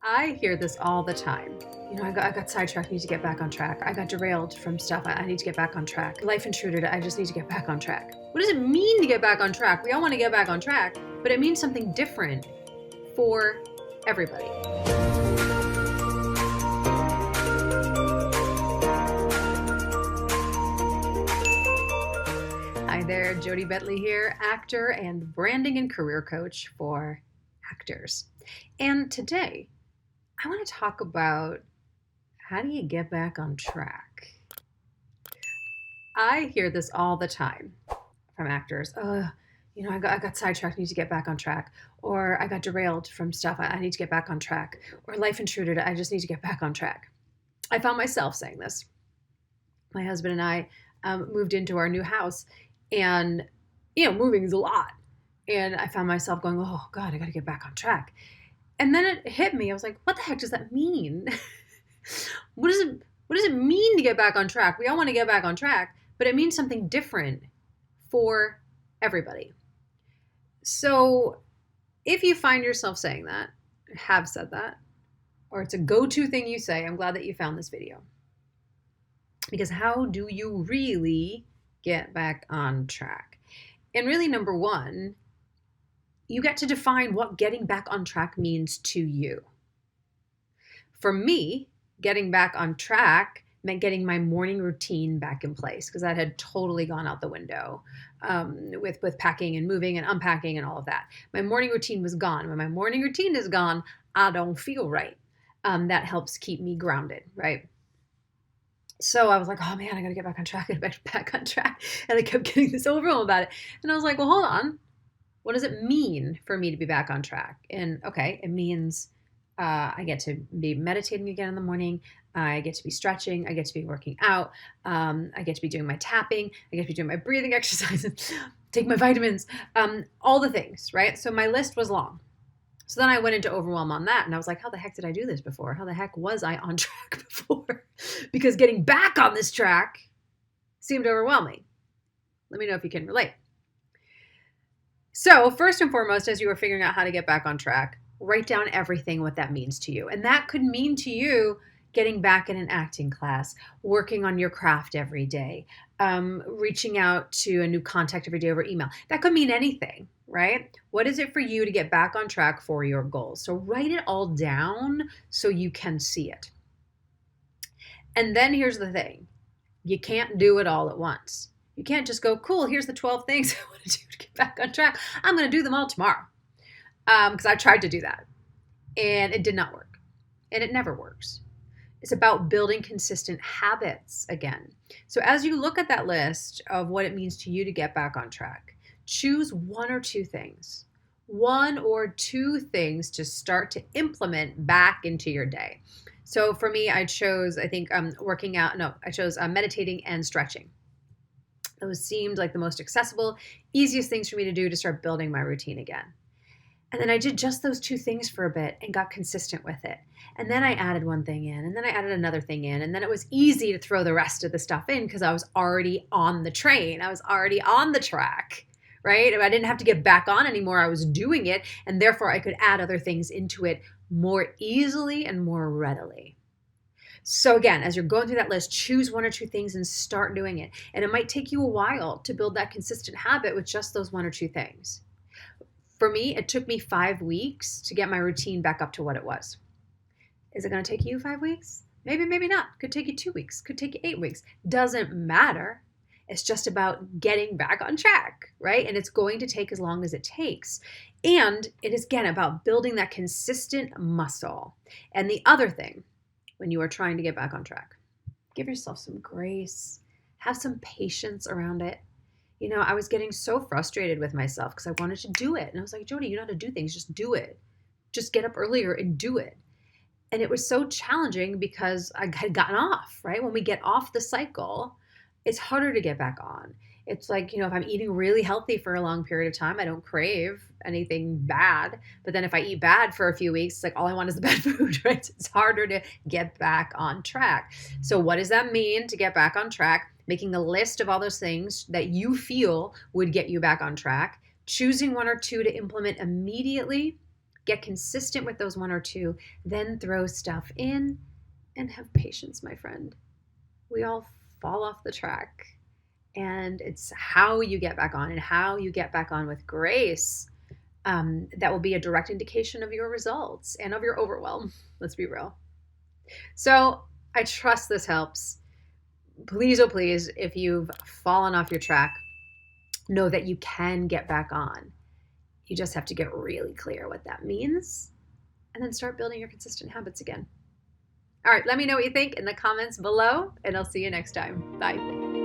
I hear this all the time. I got sidetracked, need to get back on track. I got derailed from stuff, I need to get back on track. Life intruded, I just need to get back on track. What does it mean to get back on track? We all want to get back on track, but it means something different for everybody. Hi there, Jodie Bentley here, actor and branding and career coach for actors. And today, I want to talk about how do you get back on track? I hear this all the time from actors. I got sidetracked, need to get back on track. Or I got derailed from stuff, I need to get back on track. Or life intruded, I just need to get back on track. I found myself saying this. My husband and I moved into our new house, and moving is a lot. And I found myself going, oh God, I got to get back on track. And then it hit me. I was like, what the heck does that mean? What does it mean to get back on track? We all want to get back on track, but it means something different for everybody. So if you find yourself saying that, have said that, or it's a go-to thing you say, I'm glad that you found this video. Because how do you really get back on track? And really, number one, you get to define what getting back on track means to you. For me, getting back on track meant getting my morning routine back in place, because that had totally gone out the window with packing and moving and unpacking and all of that. My morning routine was gone. When my morning routine is gone, I don't feel right. That helps keep me grounded, right? So I was like, oh man, I got to get back on track. I got to get back on track. And I kept getting this overwhelmed about it. And I was like, well, hold on. What does it mean for me to be back on track? And okay, it means I get to be meditating again in the morning. I get to be stretching. I get to be working out. I get to be doing my tapping. I get to be doing my breathing exercises, take my vitamins, all the things, right? So my list was long. So then I went into overwhelm on that. And I was like, how the heck did I do this before? How the heck was I on track before? Because getting back on this track seemed overwhelming. Let me know if you can relate. So first and foremost, as you were figuring out how to get back on track, write down everything what that means to you. And that could mean to you getting back in an acting class, working on your craft every day, reaching out to a new contact every day over email. That could mean anything, right? What is it for you to get back on track for your goals? So write it all down so you can see it. And then here's the thing. You can't do it all at once. You can't just go, cool, here's the 12 things I want to do to get back on track. I'm going to do them all tomorrow. Because I tried to do that. And it did not work. And it never works. It's about building consistent habits again. So as you look at that list of what it means to you to get back on track, choose one or two things. One or two things to start to implement back into your day. So for me, I chose, meditating and stretching. Those seemed like the most accessible, easiest things for me to do to start building my routine again. And then I did just those two things for a bit and got consistent with it. And then I added one thing in, and then I added another thing in, and then it was easy to throw the rest of the stuff in because I was already on the train. I was already on the track, right? I didn't have to get back on anymore. I was doing it, and therefore I could add other things into it more easily and more readily. So again, as you're going through that list, choose one or two things and start doing it. And it might take you a while to build that consistent habit with just those one or two things. For me, it took me 5 weeks to get my routine back up to what it was. Is it going to take you 5 weeks? Maybe, maybe not. Could take you 2 weeks. Could take you 8 weeks. Doesn't matter. It's just about getting back on track, right? And it's going to take as long as it takes. And it is, again, about building that consistent muscle. And the other thing, when you are trying to get back on track, give yourself some grace. Have some patience around it. I was getting so frustrated with myself because I wanted to do it. And I was like, Jodie, you know how to do things. Just do it. Just get up earlier and do it. And it was so challenging because I had gotten off, right? When we get off the cycle, it's harder to get back on. It's like, if I'm eating really healthy for a long period of time, I don't crave anything bad. But then if I eat bad for a few weeks, it's like all I want is the bad food, right? It's harder to get back on track. So what does that mean to get back on track? Making a list of all those things that you feel would get you back on track, choosing one or two to implement immediately, Get consistent with those one or two, then throw stuff in and have patience, my friend. We all fall off the track, and it's how you get back on and how you get back on with grace that will be a direct indication of your results and of your overwhelm. Let's be real. So I trust this helps. Please, oh please, if you've fallen off your track, know that you can get back on. You just have to get really clear what that means and then start building your consistent habits again. All right, let me know what you think in the comments below, and I'll see you next time. Bye.